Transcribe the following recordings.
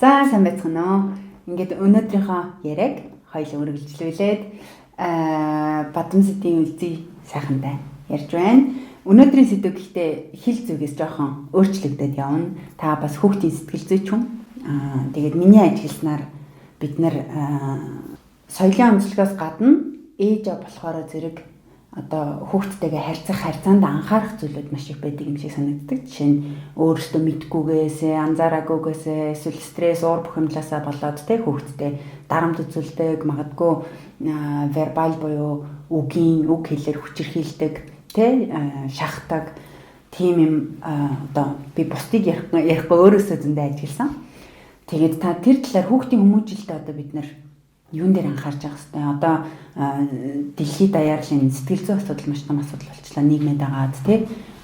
За сайн байцгаана уу. Ингээд өнөөдрийнхөө яриаг хоёул үргэлжлүүлээд Бадамсдын үлзий сайхантай ярьж байна. Өнөөдрийн сэдв гэхдээ хэл зүгээс жоохон өөрчлөгдөд явна. Та бас хүүхдийн сэтгэл зүйч хүн. Тэгээд миний ажилласнаар бид нар соёлын онцлогоос гадна ээж аваа болохоор зэрэг одоо хүүхдтэйгээ харьцах харьцаанд анхаарах зүйлүүд маш их байдаг юм шиг санагддаг. Жишээ нь өөрөөсөө мэдхгүйгээс, анзаараагүйгээс, эсвэл стресс, уур бухимдлаасаа болоод хүүхдтэй дарамт үзүүлдэг, магадгүй вербал буюу үг хэлээр хүчирхийлдэг, шахдаг тийм юм одоо би бусдыг ярихгүй өөрөөсөө зөндөө ажилласан. Тэгээд та тэр талаар хүүхдийн хүмүүжлэлд одоо бид нар юун дээр анхаарч явах хэрэгтэй. Одоо дэлхийд даяарлын сэтгэл зүйн асуудал маш том асуудал болчихлоо. Нийгмэд дагаад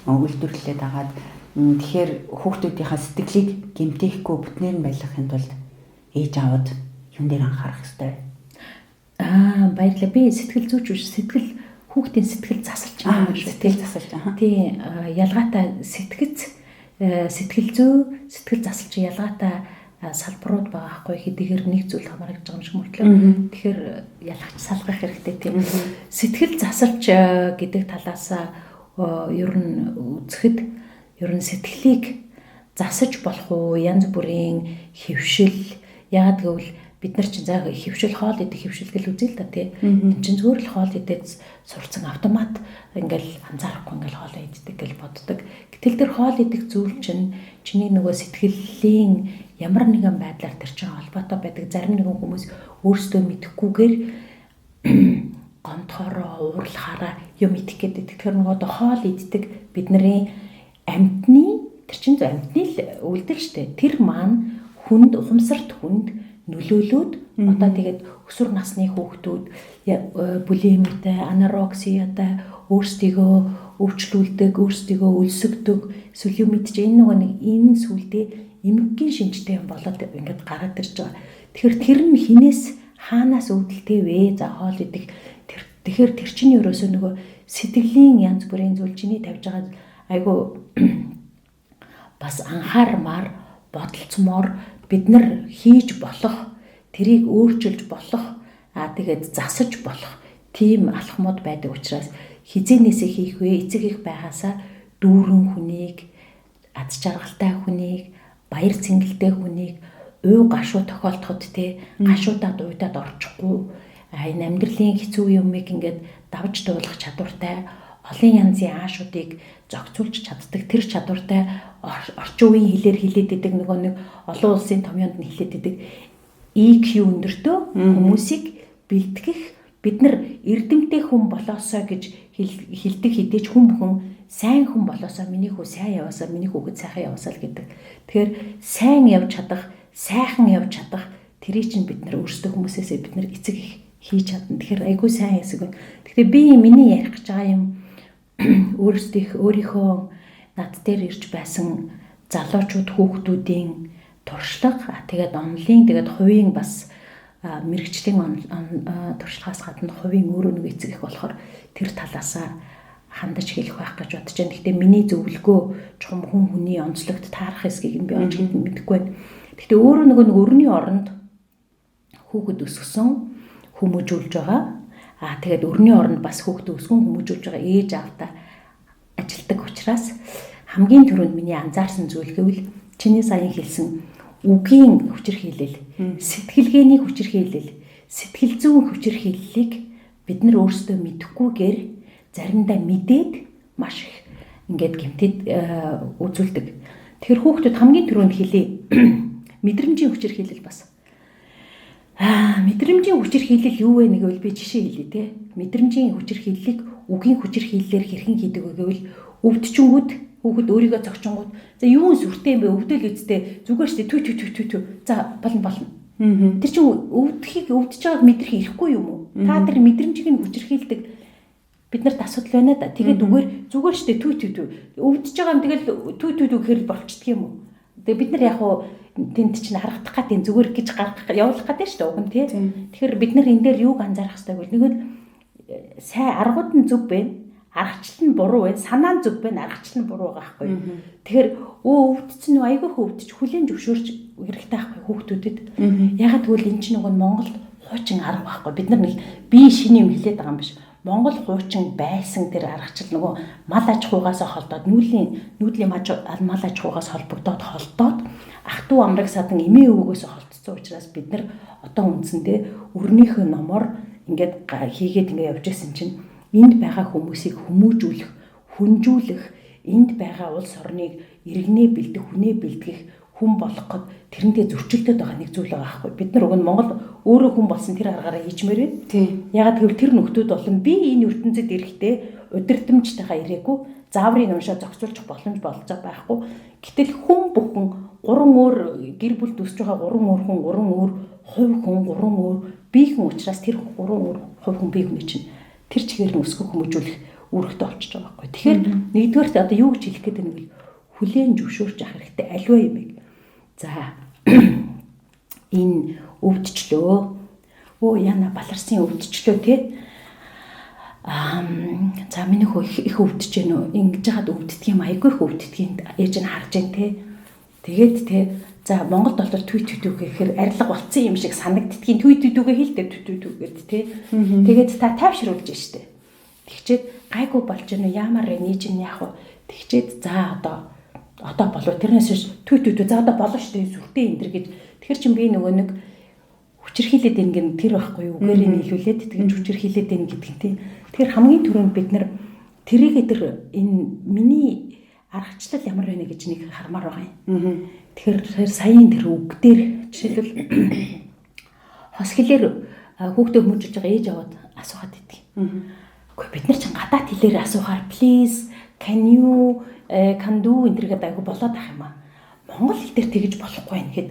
үйлдвэрлэлээ дагаад тэгэхээр хүүхдүүдийнхээ сэтгэлийг гэмтээхгүй бүтнээр нь байлгахын тулд ээж аваад юун дээр анхаарах хэрэгтэй. Баярлалаа. Би сэтгэл зүйч хүүхдийн сэтгэл засалж байгаа юм шүү. Сэтгэл засалж. Тий, ялгаатай сэтгэл зүй, сэтгэл засалж ялгаатай салбарууд байгаа хгүй хэдийгээр нэг зүйл хамаарч байгаа юм шиг мөртлөө. Тэгэхээр ялгаач салгах хэрэгтэй тийм. Сэтгэл засалж гэдэг талаас ер нь үзэхэд ер нь сэтгэлийг засаж болох уу, янз бүрийн хөвшил яагаад гэвэл бид нар чинь заа хөвшил хоол идэх хөвшилгэл үзээ л да тий. Энд чинь зөвхөн хоол идээд сурцсан автомат ингээл анзаарахгүй ингээл хоол иддэг гэж боддог. Гэтэл тэр хоол идэх зүйл чинь чиний нөгөө сэтгэлийн ямар нэгэн байдлаар тэр чинь холбоотой байдаг. Зарим нэгэн хүмүүс өөрсдөө мэдэхгүйгээр гомдохороо, уурлахаараа юм идэх гэдэг. Тэгэхээр нөгөө хоол иддэг бидний амьтны тэр чинь амьтны л үйлдэл штэ. Тэр маань хүнд ухамсарт хүнд нөлөөлөөд одоо тэгээд өсвөр насны хүүхдүүд булимитай, анорексиятай өөрсдийгөө өвчлүүлдэг, өөрсдийгөө өлсгдөг, эсвэл юм мэдж энэ нөгөө нэг энэ сүлдээ эмгэгэн шинжтэй юм болоод ингээд гараад ирж байгаа. Тэгэхээр тэр нь хинээс хаанаас үүдэлтэй вэ? За хоол идэх. Тэгэхээр тэр чинь ерөөсөө нөгөө сэтгэлийн янз бүрийн зүйл чиний тавьж байгаа айгу бас анхаармаар бодолцмоор бид нар хийж болох, тэрийг өөрчилж болох, тэгээд засаж болох тийм алхмууд байдаг учраас хизээнээсээ хийх вэ? Эцэг их байгаасаа дүүрэн хүнийг, аз жаргалтай хүнийг, баяр цэнгэлтэй хүнийг уу гашуу тохиолдоход гашуудаад уйдаад орчихгүй энэ амьдралын хэцүү юмыг ингээд давж дуулах чадвартай олон янзын аашуудыг зохицуулж чаддаг тэр чадвартай орчин үеийн хэлээр хэлээд идэг нөгөө нэг олон улсын томьёонд нь хэлээд идэг EQ өндөртөө хүмүүсийг бэлтгэх бид нар эрдэмтэй хүн болоосоо гэж хэлдэг хэдий ч хүн бүхэн сайн хүн болоосоо миний хүү сайн яваасаа миний хүүхэд сайхан яваасаа л гэдэг. Тэгэхээр сайн явж чадах, сайхан явж чадах тэрийг чинь бид нар өөрсдөө хүмүүсээсээ бид нар эцэг их хийж чадна. Тэгэхээр айгүй сайн хэсэг. Тэгэхээр би миний ярих гэж байгаа юм өөрийнхөө над дээр ирж байсан залуучууд хүүхдүүдийн туршлага тэгээд онлын тэгээд хувийн бас мэрэгчлийн туршлагаас гадна хувийн өөрөө нэг эцэг их болохоор тэр талаасаа хандаж хэлэх байх гэж бодож байна. Гэхдээ миний зөвлөгөө чухам хүний онцлогт таарах хэсгийг би онцлог мэдэхгүй байна. Гэхдээ өөрөө нэг өрний оронд хүүхэд өсгсөн хүмүүжүүлж байгаа. Тэгээд өрний оронд бас хүүхдээ өсгөн хүмүүжүүлж байгаа ээж аавтай ажилтдаг учраас хамгийн түрүүнд миний анзаарсан зүйл гэвэл чиний саяхан хэлсэн үгийн хүчирхийлэл, сэтгэлгээний хүчирхийлэл, сэтгэл зүйн хүчирхийллийг бид нар өөрсдөө мэдэхгүйгээр заримдаа мэдээд маш их ингээд гэмтээд үзүүлдэг. Тэгэхээр хүүхдүүд хамгийн түрүүнд хэлээ мэдрэмжийн хүчирхийлэл бас. Мэдрэмжийн хүчирхийлэл юу вэ гэвэл би жишээ хэлье те. Мэдрэмжийн хүчирхийллийг үгийн хүчирхийллээр хэрхэн хийдэг вэ гэвэл өвдчингүүд хүүхэд өөрийгөө зогчонгууд за юун сүртэй юм бэ өвдөл үсттэй зүгээр штэ түү за болно. Тэр чинь өвдчихийг байгааг мэдрэх ирэхгүй юм уу? Та тэр мэдрэмжийг нь хүчирхийлдэг бид нарт асуудал байна да. Тэгээд зүгээр штэ түү өвдөж байгаа юм тэгэл түү гэхээр болчдөг юм уу? Тэгээд бид нар яг уу тэнд чинь харагдах гад энэ зүгээр гэж явуулах гэдэг шүү дээ уг нь тий. Тэгэхээр бид нар энэ дээр юуг анзаарах хэрэгтэй вэ? Нэгэл сайн аргууд нь зөв байна. аргачлал нь буруу байна, санаа нь зөв байна, аргачлал нь буруу байгаа байхгүй. Тэгэхээр өвдсөн нь айгүй өвдөж хүлэн зөвшөөрч хэрэгтэй байхгүй хүүхдүүдэд. Ягаад гэвэл энэ чинь нөгөө Монголд хуучин арга байхгүй. Бид нар нэг бие шинэ юм хэлээд байгаа юм биш. Монгол хуучин байсан тэр аргачлал нөгөө мал аж ахуйгаас холдоод нүүдлийн мал аж ахуйгаас холбогдоод ах トゥ амраг садан эмээ өвгөөс холдсон учраас бид нар одоо үндсэндээ өрнийхөө номоор ингээд хийгээд ингээд явж байсан чинь энд байгаа хүмүүсийг хүмүүжүүлэх, хүнжүүлэх, энд байгаа улс орныг иргэнээ бэлдэх, хүнээ бэлтгэх хүн болгоход тэрэндээ зөрчилдөд байгаа нэг зүйл байгаа байхгүй. Бид нар уг нь Монгол өөрөө хүн болсон тэр аргаараа хийчмээр байна. Тийм. Ягаад гэвэл тэр нөхдүүд болон би энэ ертөнцид ирэхдээ удирдамжтайгаа ирээгүй, зааврын уншаа зохицуулчих боломж болж байхгүй. Гэтэл хүн бүхэн 3 өөр гэр бүл төсж байгаа 3 өөр хүн, 3 өөр хувь хүн, 3 өөр бие хүн учраас тэр 3 өөр хувь хүн бие хүн чинь тэр чигээр нь өсгөх хүмүүжүүлэх үүрэгтэй болчихж байгаа байхгүй. Тэгэхээр нэгдүгээрт одоо юу гэж хэлэх гээд байна вэ? Хүлээн зөвшөөрч авах хэрэгтэй аливаа юмыг. За энэ өвдчлөө. Яна баларсын өвдчлөө тий. За миний хөө их өвдөж гэнэ үү? Ингэж яагаад өвддөг юм айгүй их өвддгийг ээж нь харж гэн тий. Тэгээд тий. За Монголд бол твит гэхээр арилга болцсон юм шиг санагддгийн твит хэлдэг твит гэд тий. Тэгээд та тайвшруулж штэ. Тэгчээд гайгүй болж гэнэ ямар нээж нь яах вэ? Тэгчээд за одоо болов тэрнээс твит за одоо болно штэ сүртэй энэ төр гэж. Тэгэхээр чин би нөгөө нэг хүчирхийлээд ингэн тэр байхгүй юу? Үгээр нийлүүлээд тэгж хүчирхийлээд ийн гэдэг тийм. Тэгэхээр хамгийн түрүүнд бид нар тэрийг энэ миний аргачлал ямар байна гэж нэг хармаар байгаа юм. Тэгэхээр саяын тэр үг дээр жишээлбэл хос хэлээр хүүхдээ хүмүүжүүлж байгаа ээж аваад асуугаад идэг. Гэхдээ бид нар чинь гадаад хэлээр асуухаар please can you can do энэ төргээд айгу болоод ах юм аа. Монгол хэл дээр тэгэж болохгүй байх гэхэд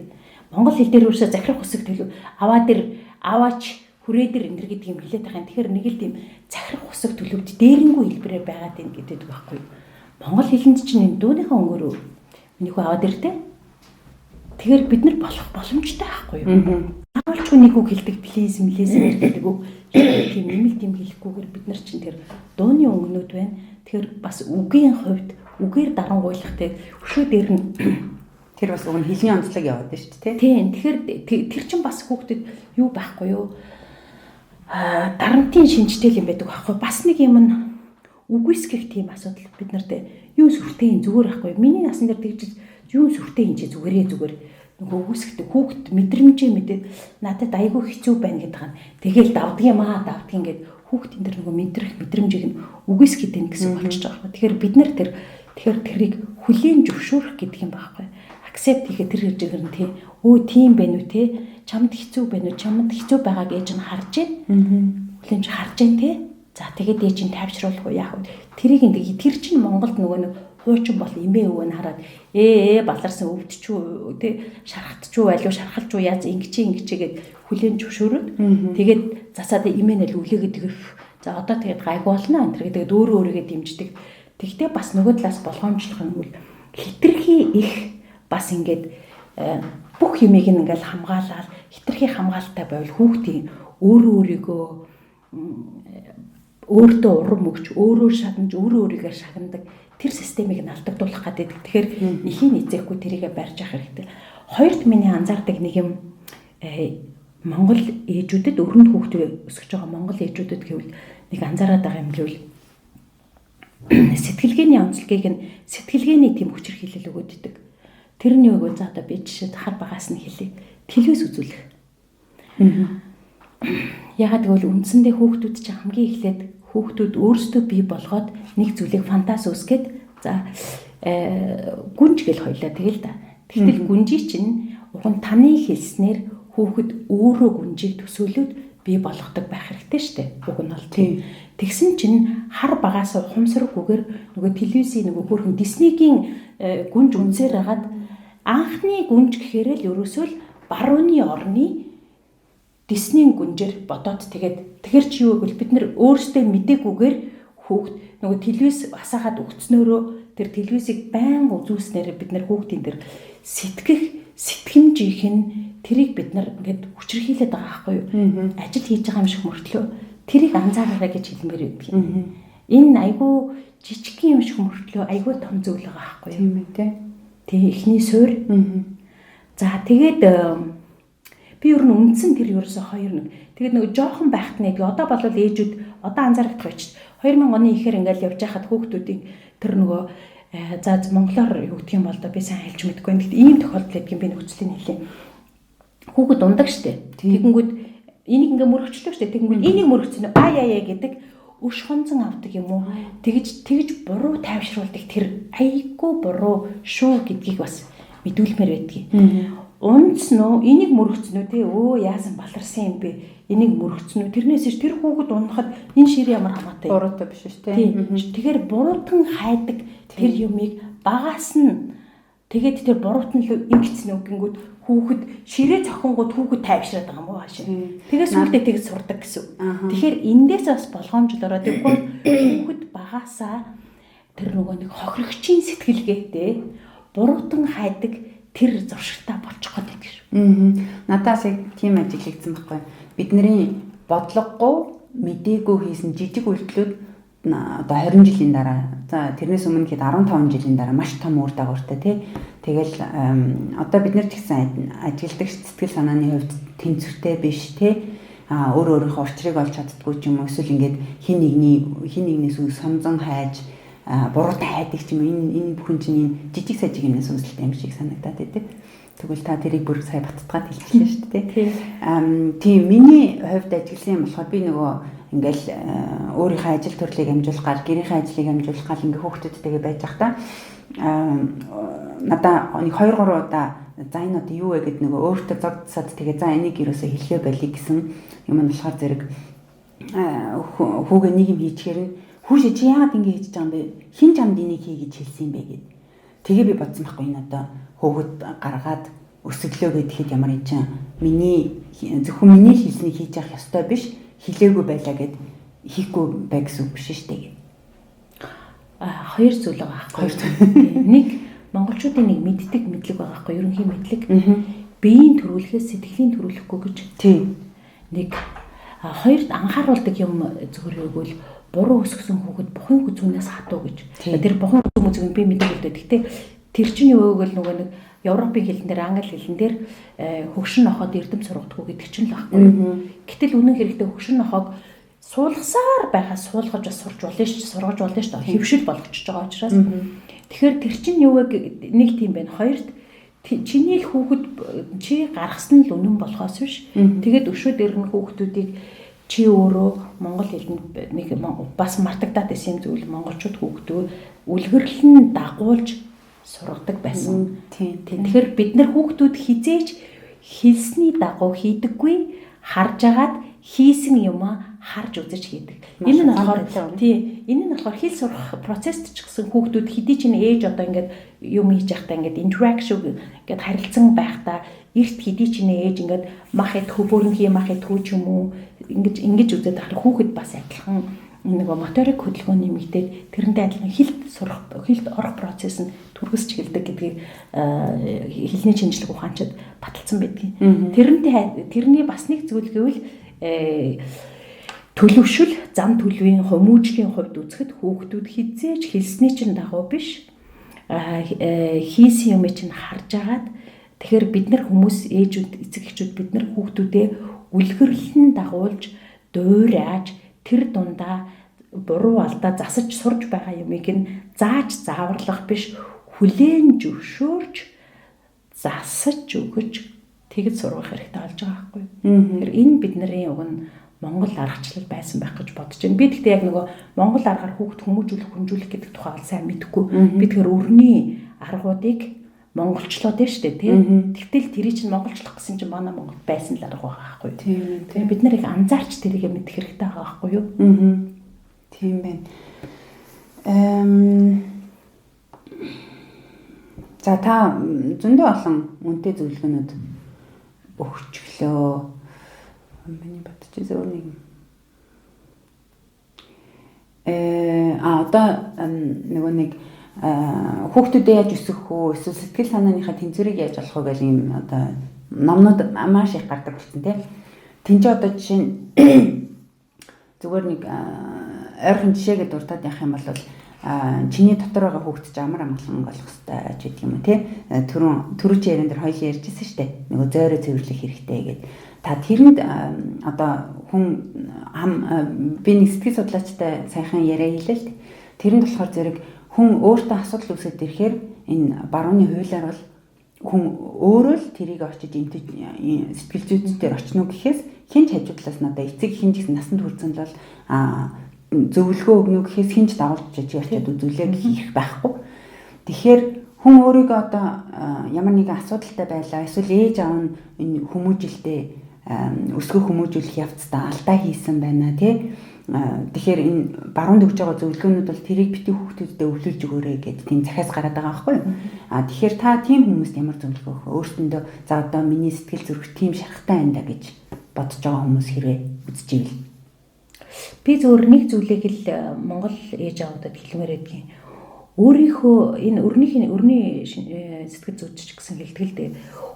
монгол хэл дээр юусаа захирах хүсэг төлөв аваа дээр аваач хүрээ дээр энэ гэдэг юм хэлээд байгаа юм. Тэгэхээр нэг л тийм захирах хүсэг төлөвд дээрэнгүй хэлбэрээр байгаад байна гэдэг байхгүй. Монгол хэлэнд чинь энэ дүүнийхээ өнгөөр минийхүү аваад ирдэ. Тэгэхээр бид нар болох боломжтой байхгүй юу? Заавалч нэг үг хэлдэг please гэдэг үг тийм нэмэлт юм хэлэхгүйгээр бид нар чинь тэр дууны өнгөнүүд байна. Тэгэхээр бас үгийн хувьд үгээр дарангуйлахтай өшөө дээр нь тэр бас уг нь хэлний онцлог яваад байна шүү дээ. Тийм. Тэгэхээр тэр чинь бас хүүхдэд юу байхгүй юу? Дарамтын шинжтэй юм байдаг байхгүй. Бас нэг юм нь үгүйсгэх тийм асуудал бид нарт юу сүртэй зүгээр байхгүй. Миний насн дээр тэгж юу сүртэй юм чи зүгээр нөгөө үгүйсгэх хүүхд мэдрэмжээ мэдээд надад айгүй хэцүү байна гэдэг нь тэгэл давдгийн гэд хүүхдийн тэр нөгөө мэдрэмжийг нь үгүйсгэх гэдэг гэсэн болчихж байгаа байхгүй. Тэгэхээр бид нар тэрийг хүлээн зөвшөөрөх гэдэг юм байхгүй. Accept хийгээ тэр хэрэгжээр нь тий. Тийм байна уу тий. Чамд хэцүү байна уу? Чамд хэцүү байгааг ээж нь харж байна. Хүлээн харж байна тий. За тэгээд ээж нь тайвшруулах уу яах вэ? Тэрийг тэр чинь Монголд нөгөө нэг хуучин бол эмээ өвөө нь хараад баларсан өвдчүү тий шархтчүү байлуу шархалчуу яаж ингэчээ гэд хүлээн зөвшөөрөд тэгээд засаад эмээ нь л үлээгээд за одоо тэгээд гайгүй болно энэ тэгээд өөрөө дэмждэг. Тэгтээ бас нөгөө талаас болгоомжлох нь үл хитрхи их бас ингээд бүх юмыг ингээл хамгаалаад хитрхи хамгаалалтай байвал хүүхдийн өөрийгөө өөртөө урам өгч өөрөөр шагнаж өөрийгөө шагнадаг тэр системийг нь алдагдуулах гэдэг. Тэгэхээр эхийн эзэхгүй тэрийгэ барьж авах хэрэгтэй. Хоёрт миний анзаардаг нэг юм Монгол ээжүүдэд өрөнд хүүхдээ өсгөж байгаа Монгол ээжүүдэд гэвэл нэг анзаараад байгаа юм гэвэл сэтгэлгээний онцлогийг нь сэтгэлгээний тийм хүчирхийлэл өгөөддөг. Тэрний өгөө за одоо би жишээд хар багаас нь хэлье. Телевиз үзүүлэх. Ягаад гэвэл үндсэндээ хүүхдүүд чинь хамгийн эхлээд хүүхдүүд өөрсдөө бий болгоод нэг зүйлийг фантаз үсгээд за гүнж гэл хоёлаа тэгэл да. Тэгтэл гүнжий чинь уг нь таны хэлснээр хүүхэд өөрөө гүнжийг төсөөлөд бий болгодог байх хэрэгтэй шүү дээ. Уг нь бол тийм. Тэгсэн чинь хар багаас ухамсаргүйгээр нөгөө телевизийн нөгөө хөрхөн Диснейгийн гүнж үнсээр хагаад анхны гүнж гэхээр л ерөөсөө л барууны орны Диснейн гүнжээр бодоод тэгэхэр чи юу гэвэл бид нэр өөрсдөө мдэггүйгээр хүүхд нөгөө телевиз асаагаад өгцнөөрөө тэр телевизийг байнга үзүүлснээр бид нар хүүхдийн тэр сэтгэмжийнх нь тэрийг бид нар ингээд хүчрхийлээд байгаа байхгүй юу? Ажил хийж байгаа юм шиг мөртлөө тэрийг анзаараарай гэж хэлмээр байдаг юм. Энэ айгүй жижигхэн юм шиг мөртлөө айгүй том зүйл байгаа байхгүй юу? Тийм ээ тий. Тий эхний суурь. За тэгээд би ер нь үндсэн тэр ерөөсө 2 тэгээд нөгөө жоохон байхад нэг одоо бол ээжүүд одоо анзаарах байж 2000 оны ихээр ингээл явж байхад хүүхдүүдийн тэр нөгөө за монголоор юу гэх юм бол би сайн хэлж мэдгүй байна. Гэхдээ ийм тохиолдол гэдэг юм би нөхцөлийн хэлээ. Хүүхэд ундаг штэ. Тэгэнгүүт энийг ингээ мөрөгчлөө штэ. Тэгэнгүүт энийг мөрөгцөн яа гэдэг өш хонцон авдаг юм уу? Тэгж буруу тайвшруулдаг тэр айгүй буруу шүү гэдгийг бас мэдүүлмээр байдгийг. Унцноо энийг мөрөгцнөө тий яасан баларсан юм бэ? Энийг мөрөгцнөө тэрнээс ш тэр хүүхэд унахад энэ шир ямар хамаатай буруутай биш шүү тий. Тэгэхээр буруутан хайдаг тэр юмыг багаас нь тэгээд тэр буруутан л ингэцнэ гингүүд хүүхэд ширээ цохингууд хүүхэд тайвшраад байгаа юм уу хаашаа. Тэгээс үлдээ тэгж сурдаг гэсэн. Тэгэхээр эндээс бас болгоомжлороо тэгвэл хүүхэд багаасаа тэр нөгөө нэг хохирогчийн сэтгэлгээтэй буруутан хайдаг тэр зуршигтай болчих гээд байдаг шүү. Надаас яг тийм ажиглагдсан байхгүй. Бидний бодлогогүй мдээгүй хийсэн жижиг үйлдэлүүд одоо 20 жилийн дараа за тэрнээс өмнө хэд 15 жилийн дараа маш том үр дагавартай тий. Тэгэл одоо бид нар ч гэсэн ажигладаг сэтгэл санааны хувьд тэнцвэртэй биш тий. Өөрийнхөө учрыг олж чаддгүй ч юм уу эсвэл ингээд хин нэгнээс самзан хайж буруутай хайдаг ч юм энэ бүхэн чинь жижиг сажиг юмнаас үүсэлтэй юм шиг санагдаад байдаг. Тэгвэл та тэрийг бүр сая баттгаад хэлчихлээ шүү дээ. Тийм миний хувьд ажигласан юм болохоор би нөгөө ингээл өөрийнхөө ажил төрлийг амжуулахаар гэрийнхээ ажлыг амжуулахаар ингээ хүүхдүүдтэйгээ байж байхдаа надаа нэг 2-3 удаа за энэ одоо юу вэ гэд нөгөө өөртөө зогдсаад тэгээ за энийг юусоо хэлхээ байлиг гэсэн юм нь болохоор зэрэг хүүгээ нэг юм хийчихээр нь хүүшээ чи яагаад ингэ хийж байгаа юм бэ? Хин чамд энийг хий гэж хэлсэн юм бэ гэд. Тэгээ би бодсон байхгүй энэ одоо хөөгд гаргаад өсөглөө гэхэд ямар юм чинь зөвхөн миний хийснийг хийж явах ёстой биш хилээгүй байлаа гэд хийхгүй бай гэсэн үг биш шүү дээ. Хоёр зүйл байгаа байхгүй. Нэг монголчуудын нэг мэддэг мэдлэг байгаа байхгүй. Ерөнхий мэдлэг. Биеийн төрүүлэхээс сэтгэлийн төрүүлэхгүй гэж. Тийм. Нэг хоёрт анхааруулдаг юм зөвхөн өгвөл буруу өсгсөн хүүхэд бухын хүзүүнээс хатуу гэж. Тэр бухын хүзүүн би мэддэг үлдээ. Гэтэ тэр чинь юу гэвэл нөгөө нэг Европын хэлэн дээр англи хэлэн дээр хөгшин нохоод эрдэм сургадаггүй гэдэг чинь л байхгүй. Гэтэл үнэн хэрэгтээ хөгшин нохоог суулгасаар байхаас суулгаж бас сурж болно ш, сургаж болно ш. Хэвшил болгочихж байгаа учраас. Тэгэхээр тэр чинь юу вэ нэг тийм байна. Хоёрт чиний хүүхэд чи гаргасан л үнэн болохоос биш. Тэгээд өшөө дэрнэ хүүхдүүдийг чи өөрөө монгол хэлэнд нэг бас мартагдаад байсан зүйл монголчууд хүүхдөө үлгэрлэн дагуулж сургадаг байсан. Тийм. Тэгэхээр бид нар хүүхдүүд хизээч хэлсний дагуу хийдэггүй харж агаад хийсэн юмаа харж үзэж хийдэг. Энэ нь болохоор тийм. Энэ нь болохоор хэл сурах процесст ч гэсэн хүүхдүүд хэдий ч ээж одоо ингээд юм хийж байхдаа ингээд interaction ингээд харилцан байхдаа эрт хэдий ч ээж ингээд мах ид хөвөрн мах ид хүү ч юм уу ингэж үзээд ахад хүүхэд бас адилхан нэг моторик хөдөлгөөний нэмэгдээд тэрнтэй адилхан хэлд орох процесс нь түргэсч эхэлдэг гэдгийг хэлний шинжилгээ ухаанчид баталсан байдгийг. Тэрний бас нэг зүйл гэвэл төлөвшөл зам төлөвийн хүмүүжлийн хувьд үзэхэд хүүхдүүд хизээж хэлсний чинь дагуу биш хийсэн юм чинь харж агаад тэгэхээр бид нар хүмүүс ээжүүд эцэг эхчүүд бид нар хүүхдүүдээ үлгэрлэн дагуулж дуурайж тэр дундаа буруу алдаа засаж сурж байгаа юмыг нь зааж зааварлах биш хүлээн зөвшөөрж засаж өгөж тэгж сургах хэрэгтэй болж байгаа байхгүй. Тэгэхээр энэ бидний уг нь Монгол аргачлал байсан байх гэж бодож байна. Би тэгтээ яг нөгөө Монгол аргаар хүүхд хүмүүжүүлэх, хүнжүүлэх гэдэг тухай бол сайн мэдэхгүй. Би тэгэхээр өрний аргуудыг монголчлоод байна шүү дээ, тийм. Тэгтэл тэрий чинь монголчлох гэсэн чинь манай Монголд байсан л арга байгаа байхгүй. Тийм. Бид нар их анзаарч тэрийг мэдэх хэрэгтэй байгаа байхгүй юу? Тийм байна. За та зөндөө олон үнэтэй зөвлөгөөнүүд өгчлөө. Миний бодчих зөөр нэг. Одоо нөгөө нэг хүүхдүүдээ яаж өсгөх үү, эсвэл сэтгэл санааныхаа тэнцвэрийг яаж олох вэ гэх юм одоо номнууд маш их гардаг болсон тийм. Тинч одоо жишээ зүгээр нэг ойрхон жишээгээ дуртаад явах юм бол чиний дотор байгаа хүүхэд ч амар амгалан болох хэрэгтэй ч гэдэг юм уу тий. Түрүү чи ярен дээр хоёул ярьжсэн шүү дээ. Нөгөө зөөрөө цэвэрлэх хэрэгтэй гэдэг. Та тэрэнд одоо хүн би нэг сэтгэл судлаачтай саяхан яриа хийлээ л дээ. Тэрэнд болохоор зэрэг хүн өөртөө асуудал үүсээд ирэхээр энэ барууны хуулиар бол хүн өөрөө л тэрийг очиж сэтгэл зүйчдээр очно гэхээс хинч хажуудлаас надаа эцэг хинч насанд хүрсэн бол зөвлөгөө өгнө гэхээс хинч дагуулж очиад үзүүлээ гэх байхгүй. Тэгэхээр хүн өөрийгөө одоо ямар нэгэн асуудалтай байлаа эсвэл ээж аав нь энэ хүмүүжилтэй өсгөх хүмүүжүүлэх явцдаа алдаа хийсэн байна тий. Тэгэхээр энэ баруунд өгж байгаа зөвлөгөөнүүд бол тэрийг бити хүүхдүүдэд өвлүүлж өгөөрэй гэдэг тийм захиас гараад байгаа байхгүй юу? Тэгэхээр та тийм хүмүүст ямар зөвлөгөө өгөх вэ? Өөртөндөө за одоо миний сэтгэл зүрх тийм шархтай байна да гэж бодож байгаа хүмүүс хэрвээ үзэж ивэл би зөвөр нэг зүйлийг л Монгол ээж аавуудад хэлмээр байдгийн. Өөрийнхөө энэ өрний сэтгэл зүйч гэсэн хэлтгэл дээ.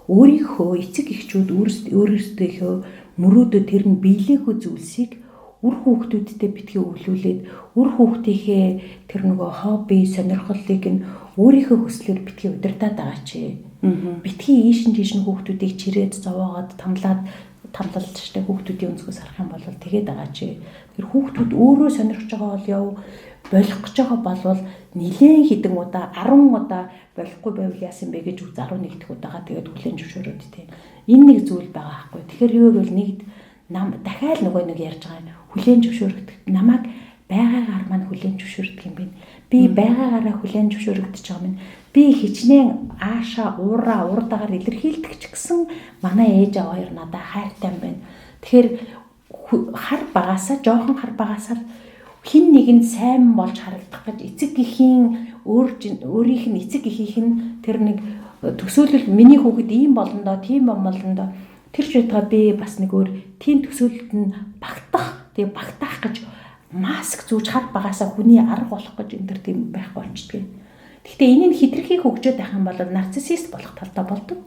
Өөрийнхөө эцэг эхчүүд өөрөөсөө мөрөөдөө тэр нь биелээгүй зүйлсийг үр хүүхдүүдтэй битгий өвлүүлээд үр хүүхдийнхээ тэр нөгөө хобби сонирхлыг нь өөрийнхөө хүслээр битгий удирдаад байгаа чи. Битгий ийшин тийшин хүүхдүүдийг чирээд зовоогоод тамлалчтай хүүхдүүдийн өнцгөөс харах юм бол тэгээд байгаа чи. Тэр хүүхдүүд өөрөө сонирхож байгаа бол яв болох гэж байгаа болвол нэлээд хэдэн удаа 10 удаа болохгүй байвал яасан бэ гэж 11 дэх удаага тэгээд хүлэн зөвшөөрөөд тийм. Энэ нэг зүйл байгаа байхгүй. Тэгэхээр юу гэвэл нэг дахиад нөгөө нэг ярьж байгаа хүлэн зөвшөөрөгдөх намайг байгаагаар маань хүлэн зөвшөөрдөг юм байна. Би байгаагаараа хүлэн зөвшөөрөгдөж байгаа минь. Би хичнээн аашаа уурдаагаар илэрхийлдэг ч гэсэн манай ээж аваа хоёр надад хайртай юм байна. Тэгэхээр жоохон хар багасаа хин нэгэнд сайн болж харагдах гэж эцэг эхийн өөрийнх нь эцэг эхийнх нь тэр нэг төсөөлөл миний хүүхэд ийм болондоо тийм болондоо тэр ч байтугай би бас нэг өөр тийм төсөөлөлд нь багтах гэж маск зүүж хар багасаа хүний арга болох гэж энэ төр тийм байхгүй болчдөг. Гэхдээ энийг хитрхийг хөгжөөд байх юм бол нарциссист болох талдаа болдог.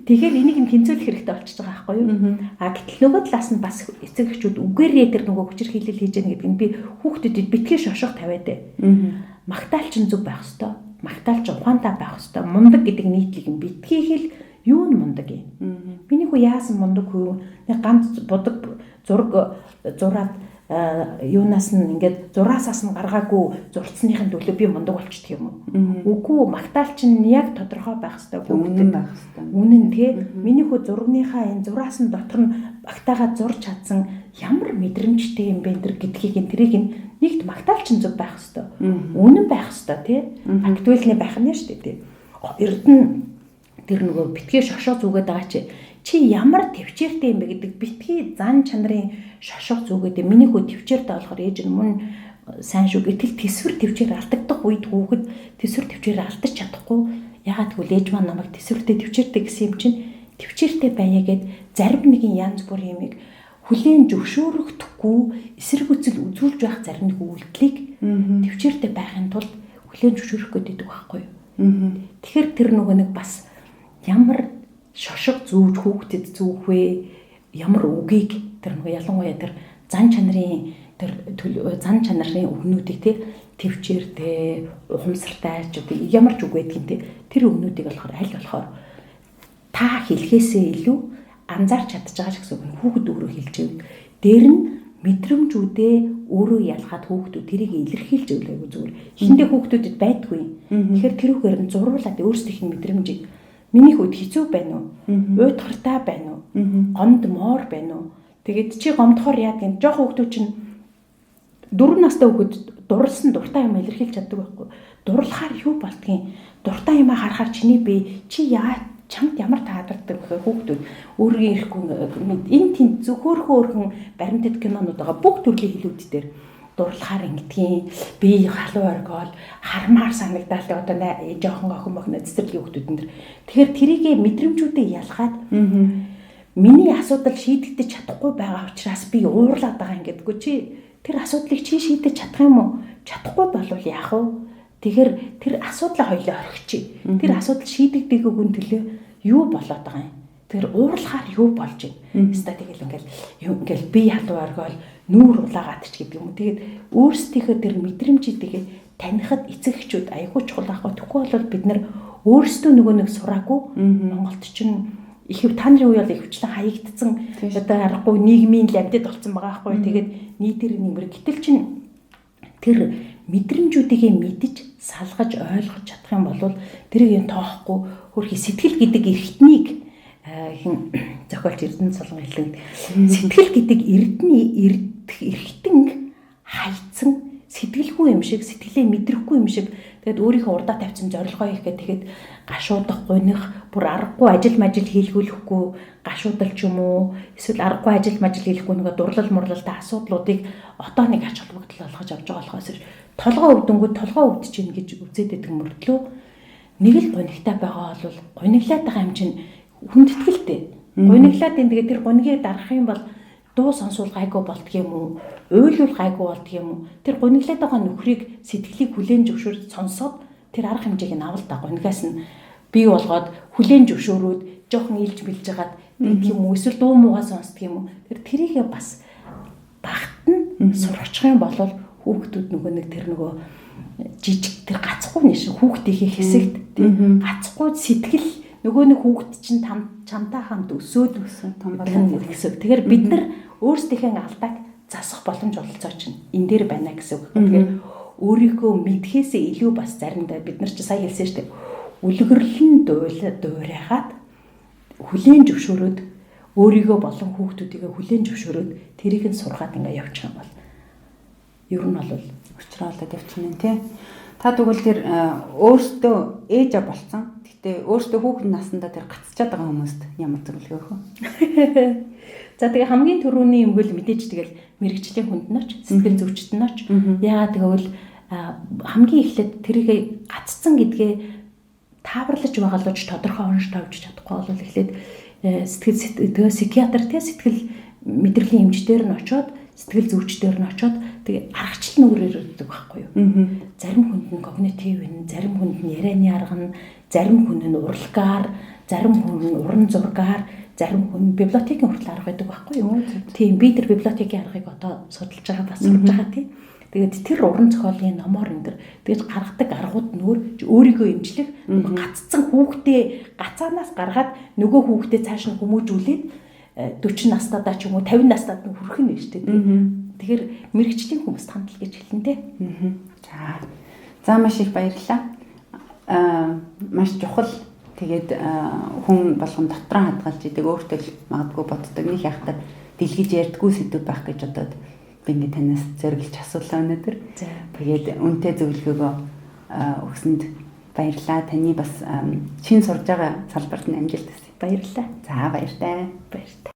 Тэгэхээр энийг нь тэнцвэрлэх хэрэгтэй болчихж байгаа байхгүй юу? Гэтэл нөгөө талаас нь бас эцэг эхчүүд үгээрээ тэр нөгөө хүчээр хилэл хийж яах гэдэг нь би хүүхдэд битгий шошго тавиад. Магтаалч нь зөв байх ёстой. Магтаалч ухаантай байх ёстой. Мундаг гэдэг нийтлэг нь битгий хэл юу нь мундаг юм. Миний хүү яасан мундаг хүү нэг ганц будаг зураад юунаас нь ингээд зураасаас нь гаргаагүй зурцсныхын төлөө би мундаг болчихдөг юм уу? Үгүй магтаалч нь яг тодорхой байх хэрэгтэй. Үнэн байх хэрэгтэй. Үнэн тий. Миний хүү зургийнхаа энэ зураас нь дотор нь багтаагаа зурж чадсан ямар мэдрэмжтэй юм бэ гэдгийг тэрийг нэгт магтаалч нь зөв байх хэрэгтэй. Үнэн байх хэрэгтэй тий. Фактуэлний байх нь шүү дээ тий. Эрдэнэ тэр нөгөө битгий шошоо зүгээд байгаа чи ямар төвчээртэй юм бэ гэдэг битгий зан чанарын шошго зүгээд миний хүү төвчээртэй болохоор ээж нь мөн сайн шүү гэтэл тэсвэр төвчээр алдагдах үед хүүхэд тэсвэр төвчээр алдаж чадахгүй ягаад гэвэл ээж маань намайг тэсвэртэй төвчээртэй гэсэн юм чинь төвчээртэй байя гэд зарим нэгэн янз бүрийн юмыг хүлээн зөвшөөрөхдөггүй эсэргүүцэл үзүүлж байх зарим нэг үйлдэлийг төвчээртэй байхын тулд хүлээн зөвшөөрөх гэдэг байхгүй юу. Тэгэхээр тэр нөгөө нэг бас ямар шошго зүүж хүүхдэд зүүх вэ? Ямар үгийг тэр нөгөө ялангуяа тэр зан чанарын өгнүүдийг төвчээртэй, ухамсартай ч үгүй ямар ч үг байдгийг тэр өгнүүдийг болохоор аль болохоор та хэлхээсээ илүү анзаарч чадчих байгаа ч гэсэн хүүхэд өөрөө хэлж байв. Дээр нь мэдрэмжүүдээ өөрөө ялгаад хүүхдүүд тэрийг илэрхийлж өгөөгүй зүгээр. Эхэндээ хүүхдүүдэд байдгүй. Тэгэхээр тэрүүгээр нь зурулаад өөрсдийнх нь мэдрэмжийг миний хүүд хэцүү байна уу? Уйтгартай байна уу? Гомд моор байна уу? Тэгээд чи гомдохоор яа гэн жоох хүүхдүүд чинь 4 настай хүүхэд дурлсан дуртай юм илэрхийлж чаддаг байхгүй. Дурлахаар юу болдгийг дуртай юм харахаар чиний бие чи яа чамд ямар таадардаг вэ хүүхдүүд өөрийн ирэхгүй энэ тийм зөвхөөрхөн баримтат кинонууд байгаа бүх төрлийн хэлүүд дээр дурлахаар ингэдгийн би халуун оргиол хармаар санагдал одоо жоохон охин мохно цэцэрлэгийн хүүхдүүд энэ. Тэгэхээр тэрийгэ мэдрэмжүүдээ ялгаад миний асуудал шийдэгдэж чадахгүй байгаа учраас би уурлаад байгаа юм гэдэггүй чи тэр асуудлыг чи шийдэж чадах юм уу? Чадахгүй болвол яах вэ? Тэгэхээр тэр асуудлаа хоёлоо орхичих. Тэр асуудал шийдэгдэггүй хүн төлөө юу болоод байгаа юм? Тэр уурлахаар юу болж байна? Хэвээ тэгэл ингээл би халуун оргоол нүүр улаагаад ч гэдэг юм. Тэгээд өөрсдийнхөө тэр мэдрэмжүүдийг танихад эцэгчүүд аягүй чухал аахгүй. Тэгэхгүй бол бид нар өөрсдөө нөгөө нэг сураагүй Монголд чинь ихэв та нарын үе бол ихэвчлэн хаягдсан одоо аргагүй нийгмийн ламдад болсон байгаа байхгүй. Тэгээд нийтээр нэмэр гэтэл чинь тэр мэдрэмжүүдийг мэдж салгаж ойлгож чадах юм бол тэрийг тоохгүй хөрхи сэтгэл гэдэг эрхтнийг хин зохиолч Эрдэнэ Солон хэлдэг. Сэтгэл гэдэг эрхтэн хайцсан сэтгэлгүй юм шиг, сэтгэлээ мэдрэхгүй юм шиг тэгээд өөрийнхөө урдаа тавьсан зорилгоо хийх гэхэд гашуудах, гуних, бүр аргагүй ажил хийлгүүлэхгүй гашуудал ч юм уу, эсвэл аргагүй ажил хийлэхгүй нэг дурлал мурлалтай асуудлуудыг одоо нэг ач холбогдол болгож авч байгаа болохоос толгоо өвдөнгүүд толгоо өвдөж гин гэж үзээд байдаг мөртлөө нэг л гунигтай байгаа бол гуниглаад байгаа юм чинь хүндэтгэлтэй. Гуниглаад энэ тэгээд тэр гунигийг дарах юм бол дуу сонсвол гайгүй болдгийм үү? Уйлвал гайгүй болдгийм үү? Тэр гуниглаад байгаа нөхрийг сэтгэлийг хүлээн зөвшөөрөд сонсоод тэр арга хэмжээг нь авал та гунигаас нь бий болгоод хүлээн зөвшөөрөөд жоохон илж билж хагаад нэг юм уу эсвэл дуу муугаа сонсдог юм уу? Тэрийгээ бас багт нь сурчих юм бол хүүхдүүд нөгөө нэг тэр нөгөө жижиг тэр гацхгүй нэш хүүхдийнхээ хэсэгт тийм гацхгүй сэтгэл нөгөө нэг хүүхд чинь чамтай хамт өсөөд том болно гэсэн. Тэгэхээр бид нар өөрсдийнхээ алдааг засах боломж олцоо чинь энэ дээр байна гэсэн үг. Тэгэхээр өөрийгөө мэдхээсээ илүү бас заримдаа бид нар ч сая хэлсэн шүү дээ. Үлгэрлэн дуурайгаад хүлээн зөвшөөрөөд өөрийгөө болон хүүхдүүдийгээ хүлээн зөвшөөрөөд тэрийг нь сургаад ингээ явчих юм бол ер нь бол учраалаад явчихна тий. Та тэгвэл тэр өөртөө ээжэ болцсон. Гэтэ өөртөө хүүхэд насандаа тэр гацчихад байгаа хүмүүст ямар зөвлөгөө өгөх вэ? За тэгээ хамгийн түрүүний юм бол мэдээж тэгэл мэрэгжлийн хүнд ноч, сэтгэл зүйчт ноч. Яагаад гэвэл хамгийн эхлээд тэрийг гаццсан гэдгээ тааварлаж байгаалж тодорхой онш тавьж чадахгүй бол эхлээд сэтгэл психиатр те сэтгэл мэдрэлийн эмчдэр нь очоод сэтгэл зүйчдэр нь очоод тэгээ аргачлал нүрээр өгдөг байхгүй юу. Зарим хүнд нь когнитив вэ, зарим хүнд нь ярианы арга нь, зарим хүн нь урлагаар, зарим хүн нь уран зургаар, зарим хүн библиотекийн хүртэл арга байдаг байхгүй юу. Тийм би тэр библиотекийн аргыг одоо судалж байгаа бас сурж байгаа тийм. Тэгээд тэр уран зохиолын номоор энэ тэгээд гаргадаг аргууд нөр өөрийгөө эмчлэх гаццсан хүүхдээ гацаанаас гаргаад нөгөө хүүхдээ цааш нь хүмүүжүүлээд 40 настайдаа ч юм уу 50 настайд нь хүрэх нь шүү дээ. Тэгэхээр мэрэгчлийн хүмүүст хандлага гэж хэлнэ те. За маш их баярлалаа. Маш чухал тэгээд хүн болгон дотроо хадгалж идэг өөртөө магадгүй боддог нэг яхад дэлгэж ярьдаггүй сэдв байх гэж бодоод би ингээ танаас зориглож асуулаа өнөөдөр. Тэгээд үнэтэй зөвлөгөөгөө өгсөнд баярлалаа. Таны бас шинэ сурж байгаа салбарт нь амжилт хүсье. Баярлалаа. За баяртай. Баяртай.